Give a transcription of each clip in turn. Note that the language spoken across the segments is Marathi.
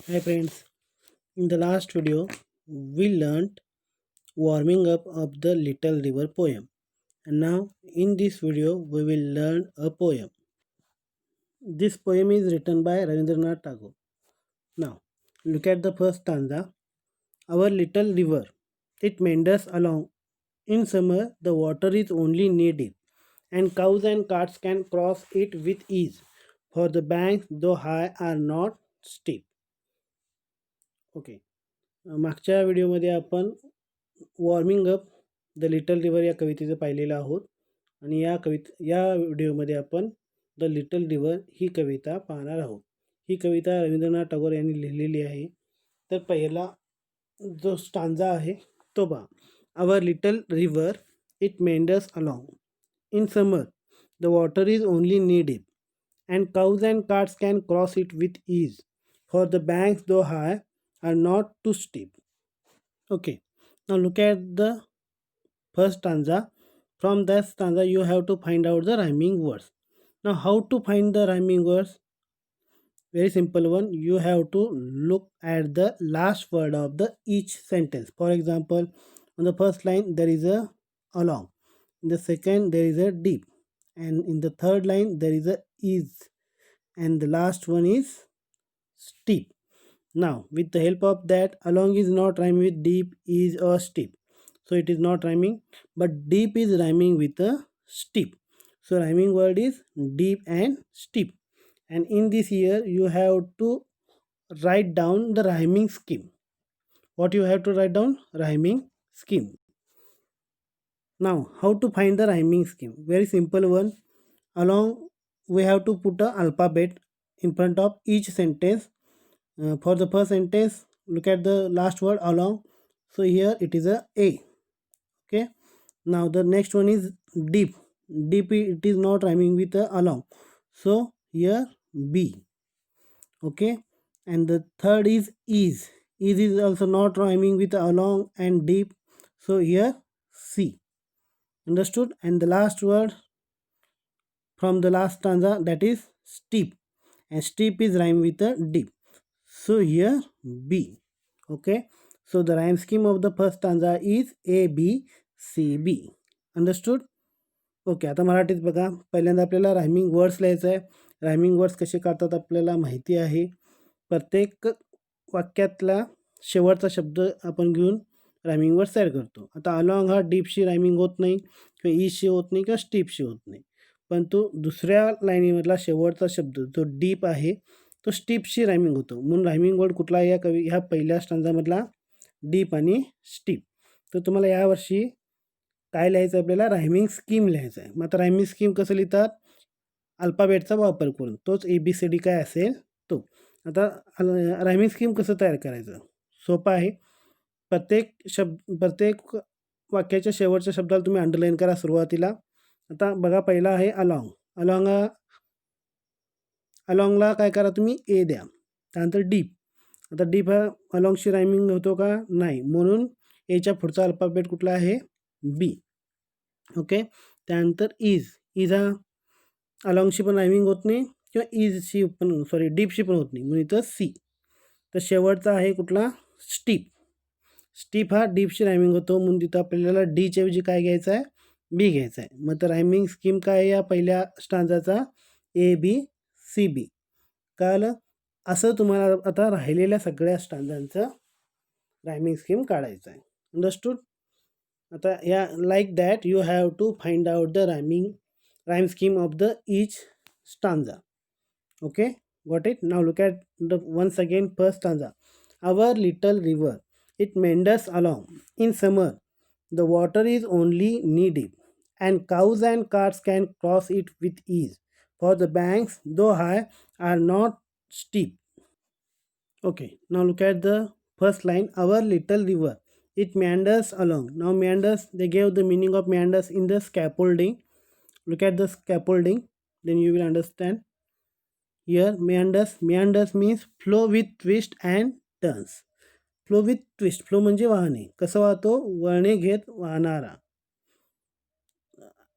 Hi friends, in the last video we learned warming up of the Little River poem, and now in this video we will learn a poem. This poem is written by Rabindranath Tagore. Now look at the first stanza. Our little river, it meanders along. In summer the water is only knee deep, and cows and carts can cross it with ease, for the banks though high are not steep. Okay. मागच्या व्हिडिओमध्ये आपण warming up the little river या कवितेचं पाहिलेलं आहोत आणि या व्हिडिओमध्ये आपण द लिटल रिवर ही कविता पाहणार आहोत. ही कविता रवींद्रनाथ टागोर यांनी लिहिलेली आहे. तर पहिला जो स्टांजा आहे तो पहा. Our little river it meanders along. In summer the water is only knee deep and cows and carts can cross it with ease, for the banks, though high, are not too steep. Okay, now look at the first stanza. From that stanza, you have to find out the rhyming words. Now, how to find the rhyming words? Very simple one. You have to look at the last word of the each sentence. For example, on the first line there is a along. In the second there is a deep, and in the third line there is a is, and the last one is steep. Now, with the help of that, along is not rhyming with deep, is, or steep. So it is not rhyming, but deep is rhyming with a steep. So rhyming word is deep and steep. And in this here, you have to write down the rhyming scheme. What you have to write down? Rhyming scheme. Now, how to find the rhyming scheme? Very simple one. Along, we have to put a alphabet in front of each sentence. For the first sentence, look at the last word along. So here it is a A. Okay. Now the next one is deep. Deep, it is not rhyming with a along. So here B. Okay. And the third is is. Is also not rhyming with along and deep. So here C. Understood? And the last word from the last stanza, that is steep, and steep is rhyme with a deep. So here B. Okay. So the rhyme scheme of the first stanza is A B C B. Understood? Okay. आता मराठीत बघा. पहिल्यांदा आपल्याला रायमिंग वर्ड्स लिहायचं आहे. रायमिंग वर्ड्स कसे काढतात आपल्याला माहिती आहे. प्रत्येक वाक्यातला शेवटचा शब्द आपण घेऊन रायमिंग वर्ड्स तयार करतो. आता अलॉंग हा डीपशी रायमिंग होत नाही, किंवा ईशी होत नाही, किंवा स्टीपशी होत नाही. परंतु दुसऱ्या लाईनीमधला शेवटचा शब्द जो डीप आहे तो स्टीपशी रायमिंग होतो. म्हणून रायमिंग वर्ड कुठला आहे ह्या पहिल्या स्टांजामधला? डीप आणि स्टीप. तर तुम्हाला यावर्षी काय लिहायचं आहे? आपल्याला रायमिंग स्कीम लिहायचं आहे. मग आता रायमिंग स्कीम कसं लिहितात? अल्फाबेटचा वापर करून. तोच ABCD काय असेल तो. आता रायमिंग स्कीम कसं तयार करायचं? सोपं आहे. प्रत्येक वाक्याच्या शेवटच्या शब्दाला तुम्ही अंडरलाईन करा सुरुवातीला. आता बघा, पहिला आहे अलॉंग. अलॉंगला काय करा तुम्ही? ए द्या. त्यानंतर डीप. आता डीप हा अलॉंगशी रायमिंग होतो का? नाही. म्हणून एच्या पुढचा अल्फाबेट कुठला आहे? बी. ओके. त्यानंतर इज हा अलॉंगशी पण रायमिंग होत नाही, किंवा इजशी पण डीपशी पण होत नाही, म्हणून इथं सी. तर शेवटचा आहे कुठला? स्टीप. स्टीप हा डीपशी रायमिंग होतो, म्हणून तिथं आपल्याला डीच्या ऐवजी काय घ्यायचं आहे? बी घ्यायचं आहे. मग तर रायमिंग स्कीम काय आहे या पहिल्या स्टांजाचा? ABCB. कळलं? असं तुम्हाला आता राहिलेल्या सगळ्या स्टांजांचं रायमिंग स्कीम काढायचं आहे. अंडरस्टूड? आता या like that you have to find out the rhyme scheme of the each stanza. Okay, got it? Now look at the once again first stanza. Our little river, it meanders along. In summer the water is only knee deep, and cows and carts can cross it with ease, for the banks though high are not steep. Okay, now look at the first line. Our little river, it meanders along. Now meanders, they gave the meaning of meanders in the scaffolding. Look at the scaffolding, then you will understand. Here meanders means flow with twist and turns. Flow with twist. Flow म्हणजे वाहने. कसं वाहतो? वळणे घेत वाहणारा.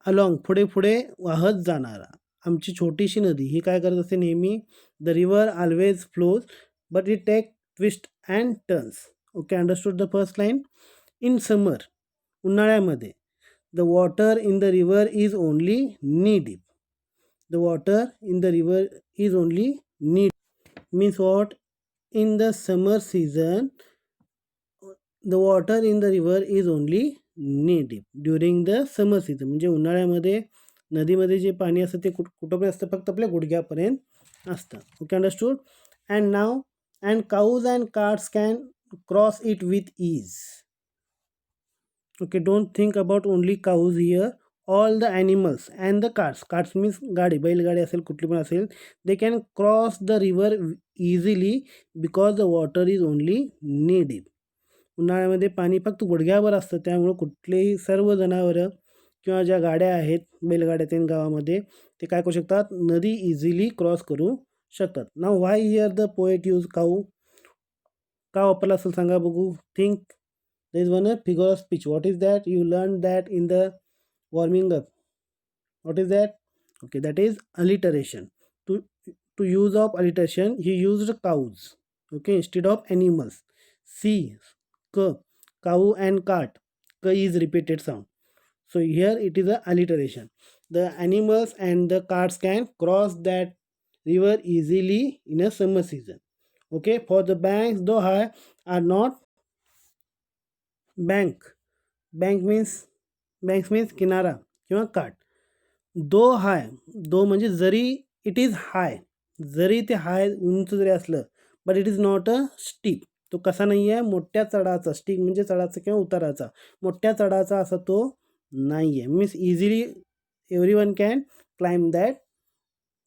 अलॉंग, पुढे पुढे वाहत जाणारा. आमची छोटीशी नदी ही काय करत असते नेहमी? The river always flows, but it take twists and turns. Okay, understood the first line? In summer, उन्हाळ्यामध्ये, the water in the river is only knee deep. The water in the river is only knee deep. Means what? In the summer season, the water in the river is only knee deep during the summer season. म्हणजे उन्हाळ्यामध्ये नदीमध्ये जे पाणी असतं ते कुठपर्यंत असतं? फक्त आपल्या गुडघ्यापर्यंत असतं. Okay, understood? And now, and काऊज and carts can cross it with is. Okay, don't think about only काऊज here. All the animals and the carts, carts means गाडी, बैलगाडी असेल, कुठली पण असेल, they can cross the river easily because the water is only knee deep. उन्हाळ्यामध्ये पाणी फक्त गुडघ्यावर असतं, त्यामुळं कुठलेही सर्व जनावरं किंवा ज्या गाड्या आहेत, बैलगाड्या त्या गावामध्ये, ते काय करू शकतात? नदी इझिली क्रॉस करू शकतात. Now why here the poet use cow? का वापरला असेल सांगा बघू. Think. There is one figure of speech. What is that? You learn that in the warming up. What is that? Okay, that is alliteration. To use of alliteration he used cows. Okay, instead of animals. See, cow and cart. K is repeated sound. So here it is a alliteration. The animals and the carts can cross that river easily in a summer season. Okay, for the banks, though high, are not bank. Banks means किनारा किंवा काठ. दो हाय, दो म्हणजे जरी, इट इज हाय, जरी ते हाय उंच जरी असलं, but it is not a steep. तो कसा नाही आहे? मोठ्या चढाचा. स्टिक म्हणजे चढाचा किंवा उताराचा. मोठ्या चढाचा असा तो नाही आहे. Means easily every one can climb that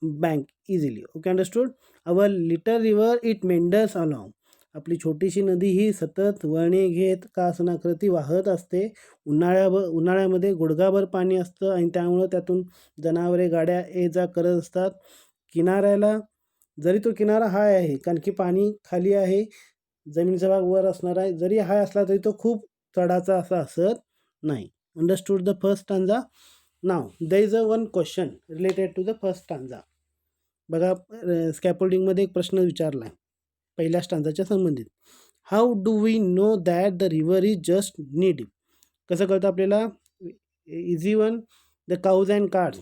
bank easily. Okay, understood? Our little river it meanders along. आपली छोटीशी नदी ही सतत वळणे घेत का असना खरं ती वाहत असते. उन्हाळ्यामध्ये गुडघाभर पाणी असतं आणि त्यामुळं त्यातून जनावरे, गाड्या ये जा करत असतात. किनाऱ्याला, जरी तो किनारा हाय आहे, कारण की पाणी खाली आहे, जमिनीचा भाग वर असणार आहे, जरी हाय असला तरी तो खूप चढाचा असा असत नाही. Understood the first stanza? Now there is a one question related to the first stanza. बघा, स्कॅफोल्डिंगमध्ये एक प्रश्न विचारला आहे पहिल्या स्टांजाच्या संबंधित. How do we know that the river is just knee deep? कसं कळतं आपल्याला? Easy one, the cows and carts.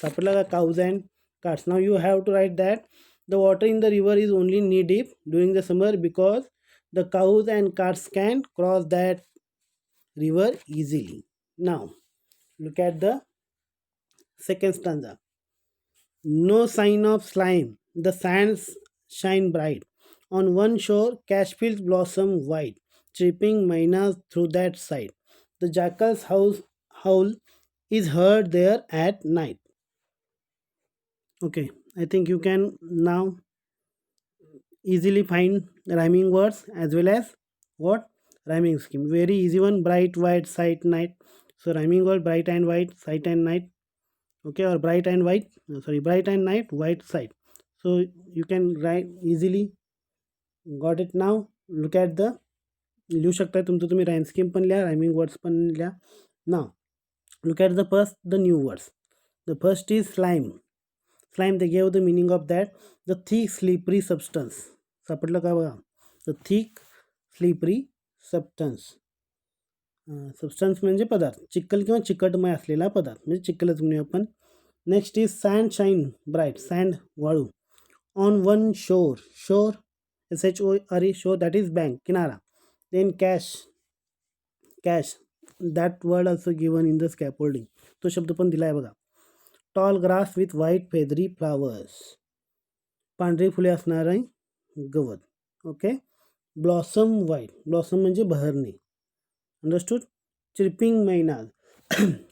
सापडला का cows and carts? Now you have to write that the water in the river is only knee deep during the summer because the cows and carts can cross that river easily. Now look at the second stanza. No sign of slime, the sands shine bright, on one shore cashfields blossom white, chirping mynas through that side, the jackal's howl is heard there at night. Okay, I think you can now easily find rhyming words as well as what? Rhyming scheme. Very easy one. Bright, white, sight, night. So rhyming word, bright and white, sight and night. Okay, or bright and white, bright and night, white, sight. So you can write easily. Got it now? Look at the, लिहू शकता तुमचं तुम्ही. राईम स्कीम पण लिहा, रायमिंग वर्ड्स पण लिहा. नाव look at the first, the new words. The first is slime. Slime, they gave the meaning of that. The thick slippery substance. सापडलं का बघा? The thick slippery substance. Substance म्हणजे पदार्थ, चिखल किंवा चिकटमय असलेला पदार्थ, म्हणजे चिखलच म्हणूया आपण. Next is sand shine bright. Sand, वाळू. On one shore, shore SHORE, shore, that is bank, किनारा. Then cash, cash, that word also given in the scaffolding. तो शब्द पण दिला आहे बघा. Tall grass with white feathery flowers. पांढरी फुले असणारे गवत. ओके. ब्लॉसम व्हाईट, ब्लॉसम म्हणजे बहरणे. Understood? Chirping mynas,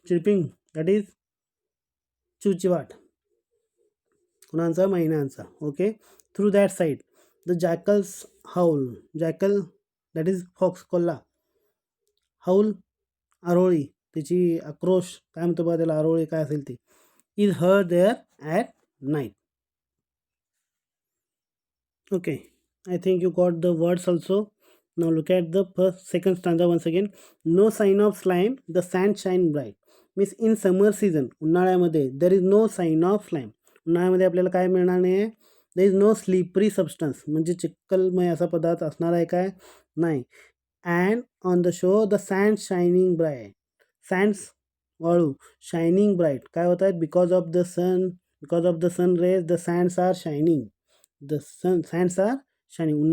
chirping that is चिवचिवाट, कुणाचा? मैनांचा. Okay. Through that side the jackals howl, jackal that is fox, कोल्हा. हाऊल, आरोळी, त्याची आक्रोश काय म्हणतो बघा त्याला, आरोळी काय असेल ती. Is heard there at night. Okay, I think you got the words also. Now look at the second stanza once again. No sign of slime, the sand shine bright. Means in summer season, उन्हाळ्यामध्ये there is no sign of slime. उन्हाळ्यामध्ये आपल्याला काय मिळणार नाही आहे? There is no slippery substance, म्हणजे चिक्कलमय असा पदार्थ असणार आहे काय, नाही. And on the shore the sand shining bright, sands वाळू शायनिंग ब्राईट काय होत आहेत, because of the sun rays the sands are shining, the sands are shining.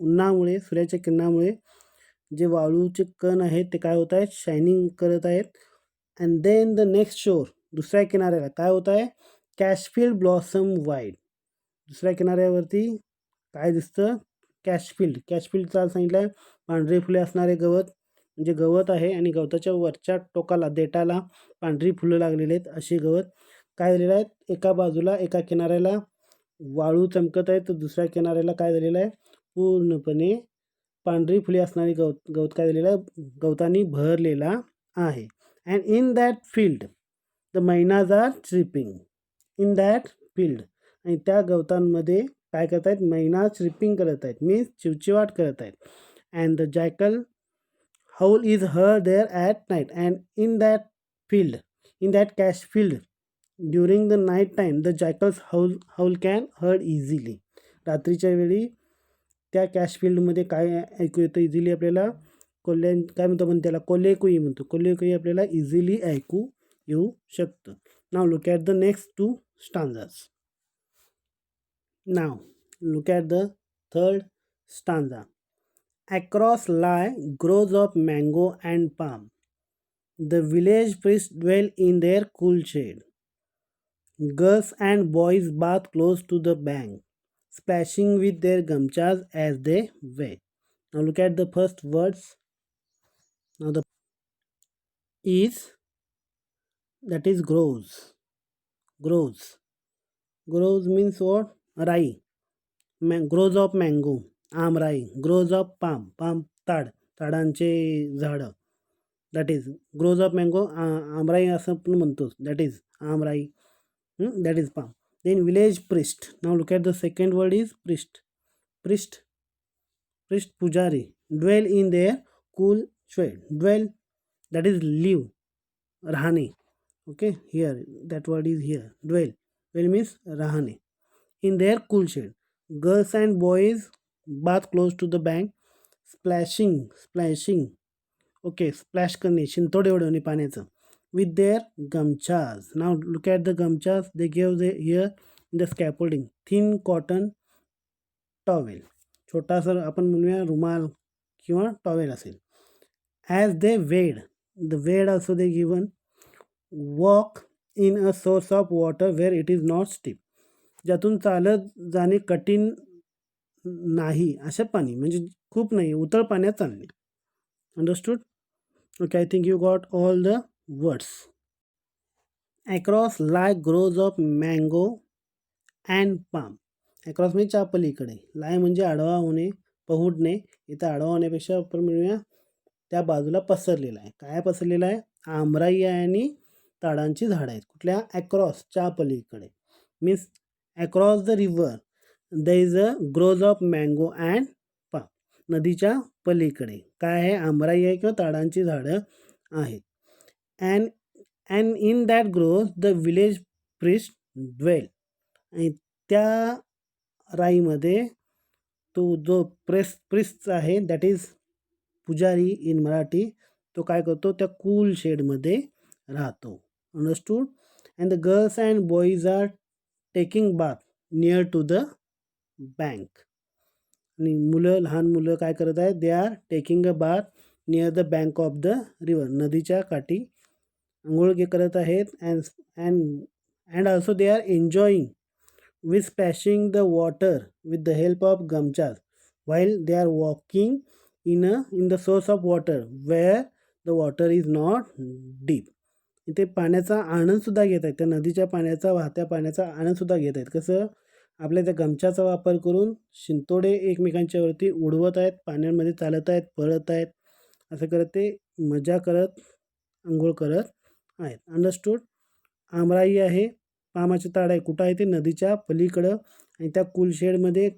उन्हामुळे सूर्याच्या किरणामुळे जे वाळूचे कण आहेत ते काय होत आहेत, शायनिंग करत आहेत. अँड देन द नेक्स्ट शोर, दुसऱ्या किनाऱ्याला काय होत आहे, कॅशफिल्ड ब्लॉसम व्हाईट, दुसऱ्या किनाऱ्यावरती काय दिसतं, कॅशफिल्डचा सांगितलं आहे, पांढरी फुले असणारे गवत, म्हणजे गवत आहे आणि गवताच्या वरच्या टोकाला देठाला पांढरी फुलं लागलेली आहेत असे गवत काय झालेलं आहे, एका बाजूला एका किनाऱ्याला वाळू चमकत आहे तर दुसऱ्या किनाऱ्याला काय झालेलं आहे, पूर्णपणे पांढरी फुले असणारी गवत काय झालेलं आहे, गवतानी भरलेला आहे. And in that field the mynas are tripping, in that field, आणि त्या गवतांमध्ये काय करत आहेत, मैना ट्रिपिंग करत आहेत, मीन्स चिवचिवाट करत आहेत. And the jackal howl is heard there at night, and in that cash field during the night time the jackals howl can heard easily. रात्रीच्या वेळी त्या कॅश फील्डमध्ये काय ऐकू येतं इझिली आपल्याला, काय म्हणतो आपण त्याला, कोल्हेकुई म्हणतो, कोल्हेकुई आपल्याला इझिली ऐकू येऊ शकतं. नाव look at the next 2 stanzas. Now look at the third stanza. Across lie groves of mango and palm. The village priests dwell in their cool shade. Girls and boys bath close to the bank, splashing with their gamchas as they wait. Now look at the first words. Now the is, that is groves. Groves means what? Rai. Groves of mango, आमराई. ग्रोज ऑफ पाम ताडांचे झाडं, that is groves of mango, आमराई असं पण म्हणतोस, दॅट इज आमराई, that is palm. Then village priest. Now look at the second word is priest पुजारी. Dwell in their cool shade. Dwell that is live, राहणे. Okay, here that word is here, dwell means राहणे. In their cool shade. Girls and boys bath close to the bank, splashing, okay, splash करणे, शिंतोडे उडवणे पाण्याचं, with their gamchas. Now look at the gamchas they give here in the scaffolding. Thin cotton towel, छोटासा आपण म्हणूया रुमाल किंवा टॉवेल असेल. as they wade, the wade also they given. walk in a source of water where it is not steep, ज्यातून चालत जाणे कठीण नाही असे पाणी, म्हणजे खूप नाही, उतळ पाण्यात चालणे. Understood? Okay, I think you got all the words. Across lie grows of mango and palm. Across म्हणजे चापलीकडे, लाय म्हणजे आडवा होणे, पहुडणे. इथं आडवा होण्यापेक्षा आपण म्हणूया त्या बाजूला पसरलेला आहे. काय पसरलेला आहे? आमराई आहे आणि ताडांची झाडं आहेत. कुठल्या? अक्रॉस, चापलीकडे, means across the river there is a groves of mango and palm. नदीच्या पलीकडे काय आहे? आमराई आहे किंवा ताडांची झाडं आहेत. and in that groves the village priest dwell. आणि त्या राईमध्ये तो जो प्रिस्ट आहे, दॅट इज पुजारी इन मराठी, तो काय करतो? त्या कूल शेडमध्ये राहतो. Understood? And the girls and boys are taking bath near to the bank. आणि लहान मुलं काय करत आहेत? They are taking a bath near the bank of the river. नदीच्या काठी आंघोळ करत आहेत. And also they are enjoying with splashing the water with the help of gamchas while they are walking in the source of water where the water is not deep. इथे पाण्याचा आनंदसुद्धा घेत आहेत. त्या नदीच्या पाण्याचा, वाहत्या पाण्याचा आनंदसुद्धा घेत आहेत. कसं? आपल्या त्या गमछाचा वापर करून शिंतोडे एकमेकांच्यावरती उडवत आहेत, पाण्यामध्ये चालत आहेत, पळत आहेत, असं करत ते मजा करत आंघोळ करत आहेत. अंडरस्टूड? आमराई आहे, पामाचे ताड आहे. कुठं आहे ते? नदीच्या पलीकडं. आणि त्या कुलशेडमध्ये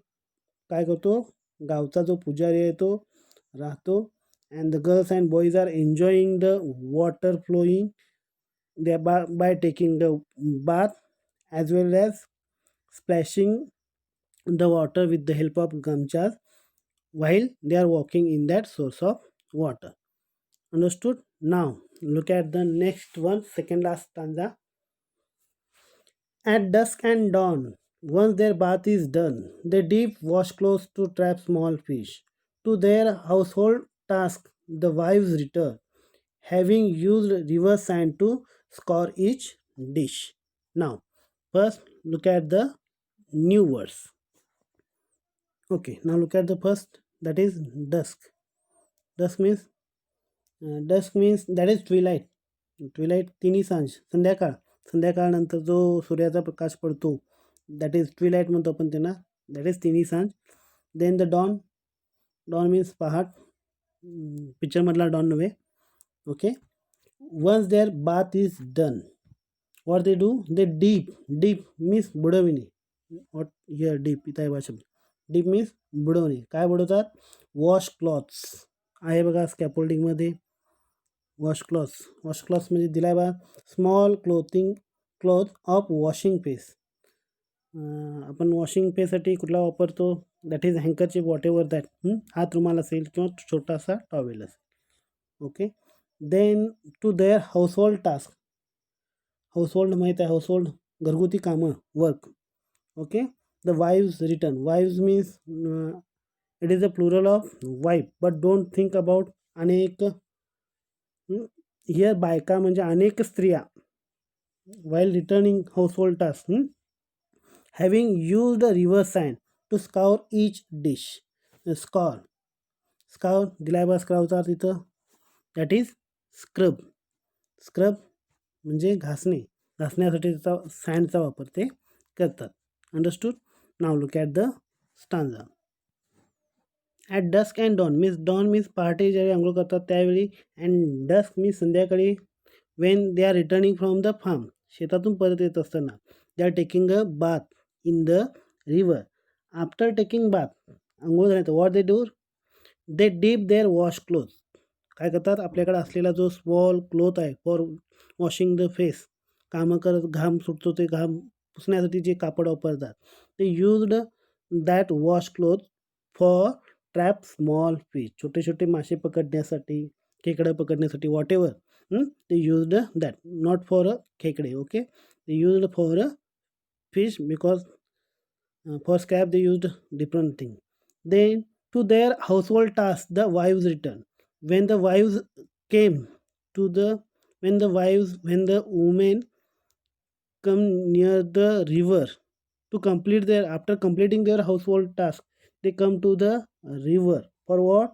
काय करतो? गावचा जो पुजारी आहे तो राहतो. And the girls and boys are enjoying the water flowing by taking the bath as well as splashing the water with the help of gamchas while they are walking in that source of water. Understood? Now look at the next one, second last stanza. At dusk and dawn, once their bath is done, they dip washcloths to trap small fish. To their household task, the wives return, having used river sand to scour each dish. Now, first look at the new words. Okay, now look at the first, that is dusk. Dusk means that is twilight. ट्विलाईट तिन्ही सांज संध्याकाळ संध्याकाळनंतर जो सूर्याचा प्रकाश पडतो दॅट इज ट्विलाईट म्हणतो आपण त्यांना. दॅट इज तिन्ही सांज. Then the dawn. Dawn means पहाट. पिक्चरमधला डॉन नव्हे. Okay. Once their bath is done, what they do, they deep. Deep means बुडविणे. वॉट हिअर डीप इथं आहे भाषा. डीप मीन्स बुडवणे. काय बुडवतात? वॉश क्लॉथ्स आहे बघा स्कॅफोल्डिंगमध्ये. वॉश क्लॉथ्स म्हणजे दिलाय बा small cloth of washing face. आपण वॉशिंग फेससाठी कुठला वापरतो? That is handkerchief, whatever that. हात रुमाल असेल किंवा छोटासा टॉवेल असेल. Okay. Then to their household task. Household माहीत आहे, हाऊसहोल्ड घरगुती कामं, work. Okay. The wives return. Wives means it is a plural of wife, but don't think about अनेक. हिअर बायका म्हणजे अनेक स्त्रिया. while returning household tasks, having used a river sand to scour each dish. Scour दिलाय बा स्क्रबचा तिथं. That is scrub. स्क्रब म्हणजे घासण्यासाठी त्याचा सँडचा वापर ते करतात. Understood? Now look at the stanza. At dusk and dawn means पहाटे ज्यावेळी आंघोळ करतात त्यावेळी. अँड डस्क मीन्स संध्याकाळी. When they are returning from the farm, शेतातून परत येत असताना. They are taking a bath in the river. After taking bath, आंघोळ झाल्यानंतर, what they do, they dip their wash cloth. काय करतात? आपल्याकडे असलेला जो स्मॉल क्लोथ आहे फॉर वॉशिंग द फेस, कामं करत घाम सुटतो ते घाम पुसण्यासाठी जे कापड वापरतात, ते used that wash cloth for trap small fish. छोटे छोटे मासे पकडण्यासाठी, खेकडं पकडण्यासाठी, what ever. they used that, not for a khekde. Okay, they used for a fish because for scrap they used different thing. Then to their household tasks the wives return. When the wives came to the when the women come near the river to complete their, after completing their household task, they come to the river for what?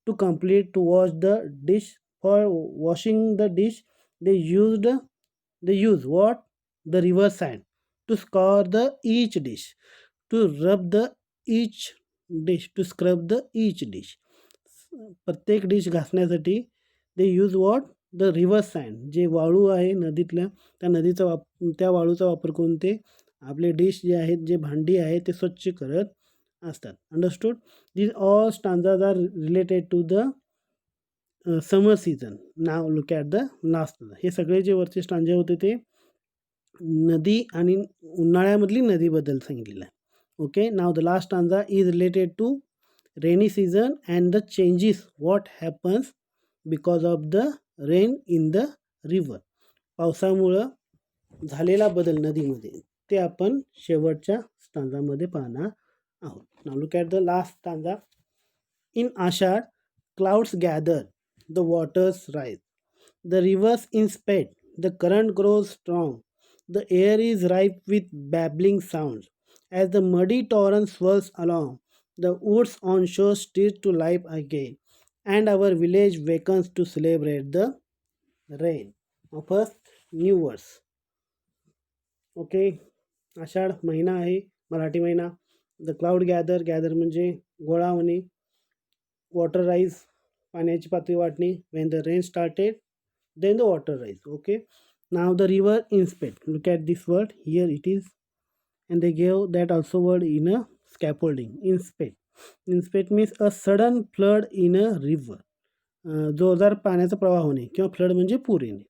To complete, to wash the dish. For washing the dish, they use what? The river sand to scour the each dish, to rub the each dish, to scrub the each dish. प्रत्येक डिश घासण्यासाठी they use what? The river sand. जे वाळू आहे नदीतल्या, त्या वाळूचा वापर करून ते आपले डिश जे आहेत, जे भांडी आहे ते स्वच्छ करत असतात. Understood? These all stanzas are related to the summer season. Now look at the last. हे सगळे जे वरचे स्टांजे होते ते नदी आणि उन्हाळ्यामधली नदीबद्दल सांगितलेलं आहे. Okay. Now the last stanza is related to rainy season and the changes what happens because of the rain in the river. पावसामुळं झालेला बदल नदीमध्ये ते आपण शेवटच्या स्टांजामध्ये पाहणार आहोत. Now look at the last stanza. In Ashadh clouds gather, the waters rise, the rivers inspect, the current grows strong, the air is ripe with babbling sounds. As the muddy torrent swirls along, the woods on shore stir to life again, and our village wakens to celebrate the rain. Now first, new words. Okay, आषाढ महिना आहे, मराठी महिना. द क्लाउड गॅदर म्हणजे गोळा होणे. वॉटर राईज, पाण्याची पातळी वाढणे. When the rain started, then the water rise. Okay. Now the river inspect. Look at this word here it is, and they gave that also word in a scaffolding. Inspect means a sudden flood in a river. जोरदार पाण्याचा प्रवाह होणे, किंवा फ्लड म्हणजे पूर येणे.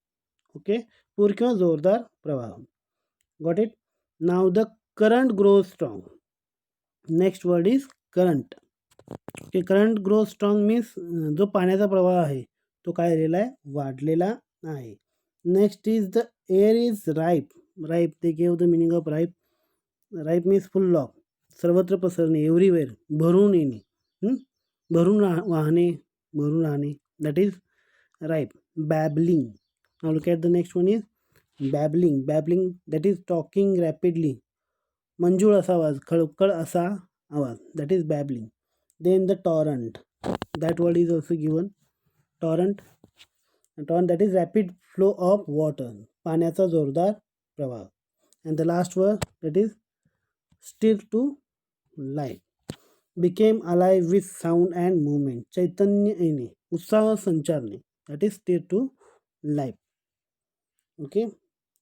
ओके. पूर किंवा जोरदार प्रवाह. Got it? Now the current grows strong. Next word is current. Okay, current grow strong means जो पाण्याचा प्रवाह आहे तो काय झालेला आहे, वाढलेला आहे. Next is the air is ripe. Ripe, ते give the meaning of ripe. Ripe means full of, सर्वत्र पसरणे, एव्हरीवेअर, भरून येणे, वाहणे, भरून राहणे, that is ripe. Babbling. Now look at the next one is babbling. Babbling that is talking rapidly, मंजूळ असा आवाज, खळखळ असा आवाज, that is babbling. Then the torrent, that word is also given. Torrent, torrent that is rapid flow of water, पाण्याचा जोरदार प्रवाह. And the last word that is stir to life. Became alive with sound and movement, चैतन्य येणे, उत्साह संचारणे, that is stir to life. Okay.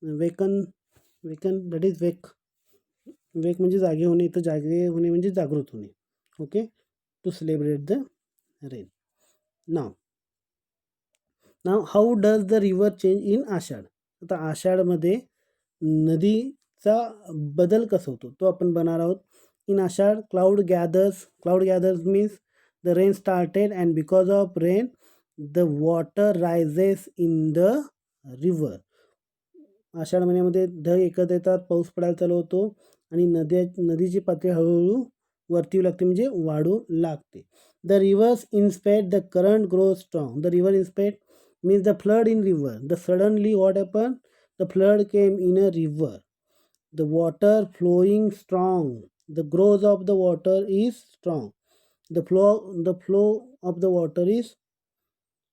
Waken, waken that is wake. Wake म्हणजे जागे होणे, तर जागे होणे म्हणजे जागृत होणे. Okay, to celebrate the rain. Now how does the river change in Ashadh. आता आषाढमध्ये नदीचा बदल कसा होतो तो आपण बघणार आहोत. In Ashadh cloud gathers means the rain started and because of rain the water rises in the river. Ashadh महिन्यामध्ये ढग एकत्र येतात, पाऊस पडायला चालू होतो आणि नदीची पातळी हळूहळू वरती येऊ लागते, म्हणजे वाढू लागते. The reverse inspect the current grow strong. The river inspect means the flood in river. The suddenly what happened? The flood came in a river. The water flowing strong. The growth of the water is strong. The flow of the water is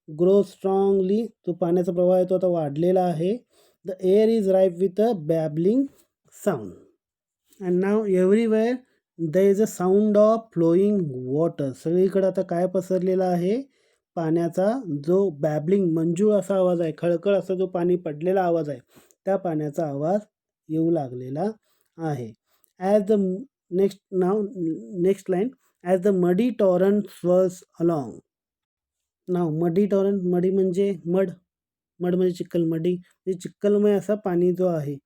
grow strongly. तो पाण्याचा प्रवाह आहे तो आता वाढलेला आहे. The air is ripe with a babbling sound. And now everywhere there is a sound of flowing water. सगळीकडे आता काय पसरलेला आहे, पाण्याचा जो बॅबलिंग, मंजूळ असा आवाज आहे, खळखळ असा जो पाणी पडलेला आवाज आहे, त्या पाण्याचा आवाज येऊ लागलेला आहे. As the next line, as the मडी टॉरंट स्वर्स अलॉंग. नाव मडी टॉरंट, मडी म्हणजे मड म्हणजे चिखल, मडी म्हणजे चिखलमय असा पाणी जो आहे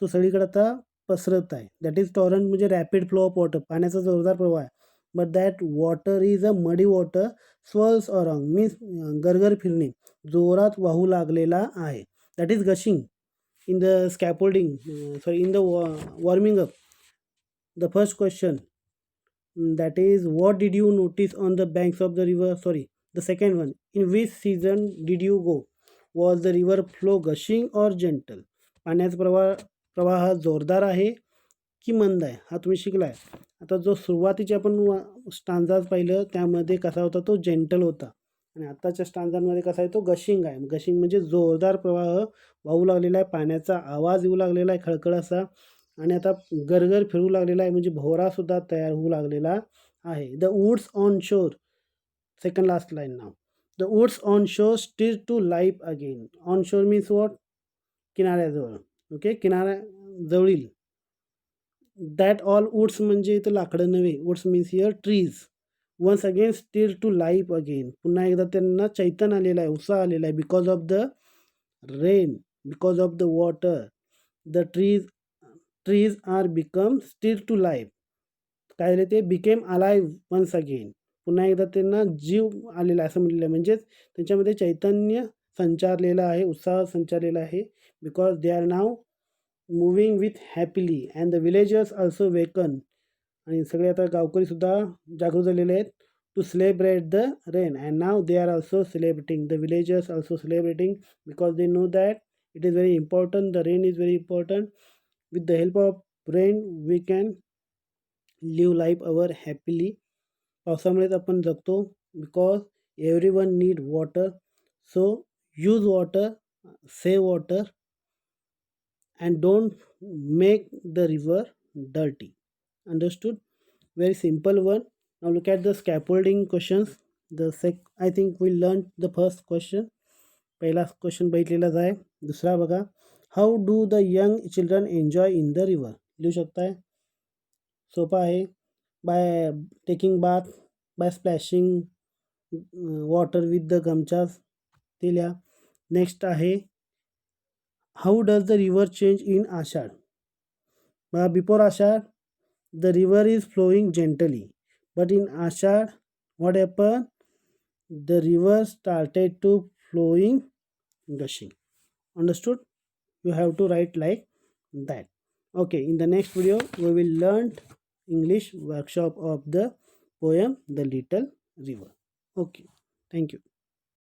तो सगळीकडे आता पसरत आहे. दॅट इज टॉरंट म्हणजे रॅपिड फ्लो ऑफ वॉटर, पाण्याचा जोरदार प्रवाह आहे. But that water is a muddy water swirls around means गरगर फिरणे, जोरात वाहू लागलेला आहे. That is gushing. In the scaffolding, in the warming up, the first question that is what did you notice on the banks of the river. The second one, in which season did you go. Was the river flow gushing or gentle. पाण्याचा प्रवाह हा जोरदार आहे की मंद आहे, हा तुम्ही शिकलाय. आता जो सुरुवातीचे आपण स्टांजाज पाहिलं त्यामध्ये कसा होता, तो जेंटल होता, आणि आत्ताच्या स्टांजांमध्ये कसा आहे, तो गशिंग आहे. गशिंग म्हणजे जोरदार प्रवाह वाहू लागलेला आहे, पाण्याचा आवाज येऊ लागलेला आहे खळखळ असा, आणि आता गरगर फिरू लागलेला आहे, म्हणजे भोवरासुद्धा तयार होऊ लागलेला आहे. The woods on shore, second last line. Now the woods on shore stir to life again. On shore means what, किनाऱ्याजवळ. ओके, किनाऱ्याजवळील. दॅट ऑल वूड्स म्हणजे इथं लाकडं नव्हे, woods means here trees. Once again stir to life again, पुन्हा एकदा त्यांना चैतन्य आलेला आहे, उत्साह आलेला आहे. Because of the rain, because of the water, the trees are become stir to life. काय झाले, ते बिकेम अलाइव्ह वन्स अगेन, पुन्हा एकदा त्यांना जीव आलेला आहे असं म्हटलेलं आहे. म्हणजेच त्यांच्यामध्ये चैतन्य संचारलेलं आहे, उत्साह संचारलेला आहे. Because they are now moving with happily and the villagers also waken. आणि सगळे आता गावकरीसुद्धा जागृत झालेले आहेत. To celebrate the rain and now they are also celebrating. The villagers also celebrating because they know that it is very important. The rain is very important. With the help of rain we can live life our happily. पावसामुळेच आपण जगतो. Because everyone need water. So use water, save water and don't make the river dirty. Understood? Very simple one. Now look at the scaffolding questions. I think we learn the first question. पहिला क्वेश्चन बघितलेलाच आहे. दुसरा बघा, how do the young children enjoy in the river. लिहू शकताय, सोपा आहे. By taking bath, by splashing water with the gamchas, ते लिहा. नेक्स्ट आहे, how does the river change in Ashadh. Before Ashadh the river is flowing gently. But in Ashad, what happened? The river started to flowing, gushing. Understood? You have to write like that. Okay, in the next video we will learn English workshop of the poem The Little River. Okay, thank you.